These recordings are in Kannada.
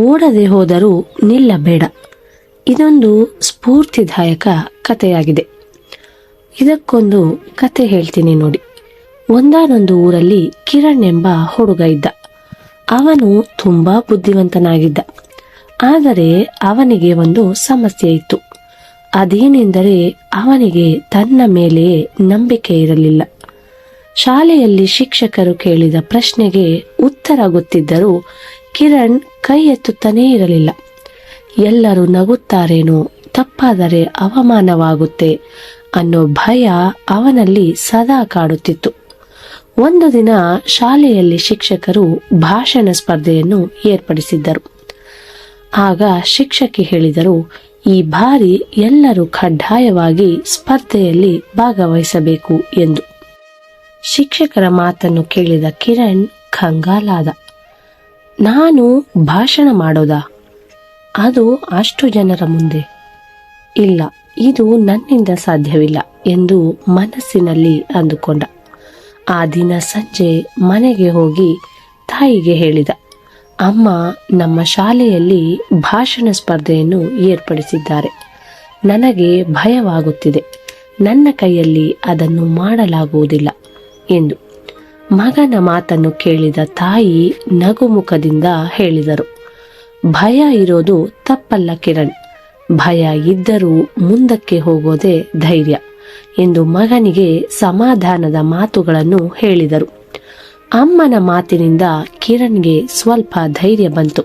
ಓಡದೆ ಹೋದರೂ ನಿಲ್ಲಬೇಡ. ಇದೊಂದು ಸ್ಫೂರ್ತಿದಾಯಕ ಕಥೆಯಾಗಿದೆ. ಇದಕ್ಕೊಂದು ಕತೆ ಹೇಳ್ತೀನಿ ನೋಡಿ. ಒಂದಾನೊಂದು ಊರಲ್ಲಿ ಕಿರಣ್ ಎಂಬ ಹುಡುಗ ಇದ್ದ. ಅವನು ತುಂಬಾ ಬುದ್ಧಿವಂತನಾಗಿದ್ದ. ಆದರೆ ಅವನಿಗೆ ಒಂದು ಸಮಸ್ಯೆ ಇತ್ತು. ಅದೇನೆಂದರೆ ಅವನಿಗೆ ತನ್ನ ಮೇಲೆಯೇ ನಂಬಿಕೆ ಇರಲಿಲ್ಲ. ಶಾಲೆಯಲ್ಲಿ ಶಿಕ್ಷಕರು ಕೇಳಿದ ಪ್ರಶ್ನೆಗೆ ಉತ್ತರ ಗೊತ್ತಿದ್ದರೂ ಕಿರಣ್ ಕೈ ಎತ್ತುತ್ತಾನೇ ಇರಲಿಲ್ಲ. ಎಲ್ಲರೂ ನಗುತ್ತಾರೇನೋ, ತಪ್ಪಾದರೆ ಅವಮಾನವಾಗುತ್ತೆ ಅನ್ನೋ ಭಯ ಅವನಲ್ಲಿ ಸದಾ ಕಾಡುತ್ತಿತ್ತು. ಒಂದು ದಿನ ಶಾಲೆಯಲ್ಲಿ ಶಿಕ್ಷಕರು ಭಾಷಣ ಸ್ಪರ್ಧೆಯನ್ನು ಏರ್ಪಡಿಸಿದ್ದರು. ಆಗ ಶಿಕ್ಷಕಿ ಹೇಳಿದರು, ಈ ಬಾರಿ ಎಲ್ಲರೂ ಕಡ್ಡಾಯವಾಗಿ ಸ್ಪರ್ಧೆಯಲ್ಲಿ ಭಾಗವಹಿಸಬೇಕು ಎಂದು. ಶಿಕ್ಷಕರ ಮಾತನ್ನು ಕೇಳಿದ ಕಿರಣ್ ಕಂಗಾಲಾದ. ನಾನು ಭಾಷಣ ಮಾಡೋದಾ? ಅದು ಅಷ್ಟು ಜನರ ಮುಂದೆ? ಇಲ್ಲ, ಇದು ನನ್ನಿಂದ ಸಾಧ್ಯವಿಲ್ಲ ಎಂದು ಮನಸ್ಸಿನಲ್ಲಿ ಅಂದುಕೊಂಡ. ಆ ದಿನ ಸಂಜೆ ಮನೆಗೆ ಹೋಗಿ ತಾಯಿಗೆ ಹೇಳಿದ, ಅಮ್ಮ, ನಮ್ಮ ಶಾಲೆಯಲ್ಲಿ ಭಾಷಣ ಸ್ಪರ್ಧೆಯನ್ನು ಏರ್ಪಡಿಸಿದ್ದಾರೆ. ನನಗೆ ಭಯವಾಗುತ್ತಿದೆ. ನನ್ನ ಕೈಯಲ್ಲಿ ಅದನ್ನು ಮಾಡಲಾಗುವುದಿಲ್ಲ ಎಂದು. ಮಗನ ಮಾತನ್ನು ಕೇಳಿದ ತಾಯಿ ನಗುಮುಖದಿಂದ ಹೇಳಿದರು, ಭಯ ಇರೋದು ತಪ್ಪಲ್ಲ ಕಿರಣ್. ಭಯ ಇದ್ದರೂ ಮುಂದಕ್ಕೆ ಹೋಗೋದೇ ಧೈರ್ಯ ಎಂದು ಮಗನಿಗೆ ಸಮಾಧಾನದ ಮಾತುಗಳನ್ನು ಹೇಳಿದರು. ಅಮ್ಮನ ಮಾತಿನಿಂದ ಕಿರಣ್ಗೆ ಸ್ವಲ್ಪ ಧೈರ್ಯ ಬಂತು.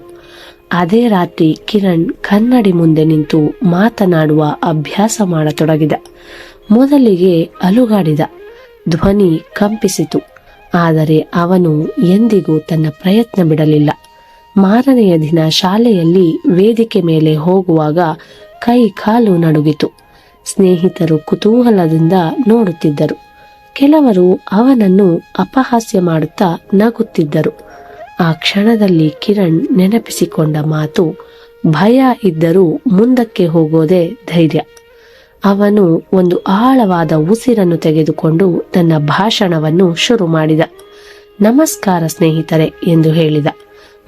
ಅದೇ ರಾತ್ರಿ ಕಿರಣ್ ಕನ್ನಡಿ ಮುಂದೆ ನಿಂತು ಮಾತನಾಡುವ ಅಭ್ಯಾಸ ಮಾಡತೊಡಗಿದ. ಮೊದಲಿಗೆ ಅಲುಗಾಡಿದ, ಧ್ವನಿ ಕಂಪಿಸಿತು. ಆದರೆ ಅವನು ಎಂದಿಗೂ ತನ್ನ ಪ್ರಯತ್ನ ಬಿಡಲಿಲ್ಲ. ಮಾರನೆಯ ದಿನ ಶಾಲೆಯಲ್ಲಿ ವೇದಿಕೆ ಮೇಲೆ ಹೋಗುವಾಗ ಕೈ ಕಾಲು ನಡುಗಿತು. ಸ್ನೇಹಿತರು ಕುತೂಹಲದಿಂದ ನೋಡುತ್ತಿದ್ದರು. ಕೆಲವರು ಅವನನ್ನು ಅಪಹಾಸ್ಯ ಮಾಡುತ್ತಾ ನಗುತ್ತಿದ್ದರು. ಆ ಕ್ಷಣದಲ್ಲಿ ಕಿರಣ್ ನೆನಪಿಸಿಕೊಂಡ ಮಾತು, ಭಯ ಇದ್ದರೂ ಮುಂದಕ್ಕೆ ಹೋಗೋದೇ ಧೈರ್ಯ. ಅವನು ಒಂದು ಆಳವಾದ ಉಸಿರನ್ನು ತೆಗೆದುಕೊಂಡು ತನ್ನ ಭಾಷಣವನ್ನು ಶುರು ಮಾಡಿದ. ನಮಸ್ಕಾರ ಸ್ನೇಹಿತರೆ ಎಂದು ಹೇಳಿದ.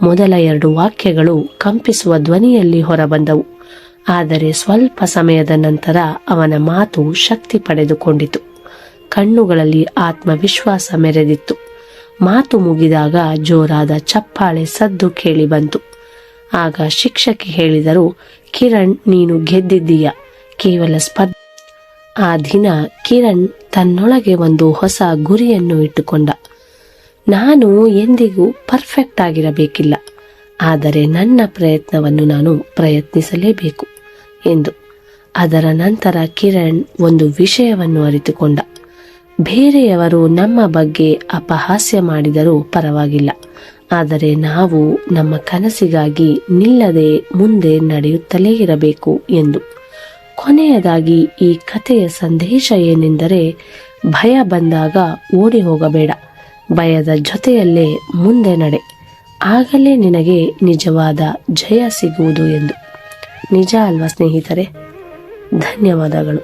ಮೊದಲ 2 ವಾಕ್ಯಗಳು ಕಂಪಿಸುವ ಧ್ವನಿಯಲ್ಲಿ ಹೊರಬಂದವು. ಆದರೆ ಸ್ವಲ್ಪ ಸಮಯದ ನಂತರ ಅವನ ಮಾತು ಶಕ್ತಿ ಪಡೆದುಕೊಂಡಿತು. ಕಣ್ಣುಗಳಲ್ಲಿ ಆತ್ಮವಿಶ್ವಾಸ ಮೆರೆದಿತ್ತು. ಮಾತು ಮುಗಿದಾಗ ಜೋರಾದ ಚಪ್ಪಾಳೆ ಸದ್ದು ಕೇಳಿ ಬಂತು. ಆಗ ಶಿಕ್ಷಕಿ ಹೇಳಿದರು, ಕಿರಣ್, ನೀನು ಗೆದ್ದಿದ್ದೀಯ. ಕೇವಲ ಸ್ಪರ್ಧೆ. ಆ ದಿನ ಕಿರಣ್ ತನ್ನೊಳಗೆ ಒಂದು ಹೊಸ ಗುರಿಯನ್ನು ಇಟ್ಟುಕೊಂಡ. ನಾನು ಎಂದಿಗೂ ಪರ್ಫೆಕ್ಟ್ ಆಗಿರಬೇಕಿಲ್ಲ, ಆದರೆ ನನ್ನ ಪ್ರಯತ್ನವನ್ನು ನಾನು ಪ್ರಯತ್ನಿಸಲೇಬೇಕು ಎಂದು. ಅದರ ನಂತರ ಕಿರಣ್ ಒಂದು ವಿಷಯವನ್ನು ಅರಿತುಕೊಂಡ. ಬೇರೆಯವರು ನಮ್ಮ ಬಗ್ಗೆ ಅಪಹಾಸ್ಯ ಮಾಡಿದರೂ ಪರವಾಗಿಲ್ಲ, ಆದರೆ ನಾವು ನಮ್ಮ ಕನಸಿಗಾಗಿ ನಿಲ್ಲದೆ ಮುಂದೆ ನಡೆಯುತ್ತಲೇ ಇರಬೇಕು ಎಂದು. ಕೊನೆಯದಾಗಿ ಈ ಕಥೆಯ ಸಂದೇಶ ಏನೆಂದರೆ, ಭಯ ಬಂದಾಗ ಓಡಿ ಹೋಗಬೇಡ, ಭಯದ ಜೊತೆಯಲ್ಲೇ ಮುಂದೆ ನಡೆ. ಆಗಲೇ ನಿನಗೆ ನಿಜವಾದ ಜಯ ಸಿಗುವುದು ಎಂದು. ನಿಜ ಅಲ್ವಾ ಸ್ನೇಹಿತರೆ? ಧನ್ಯವಾದಗಳು.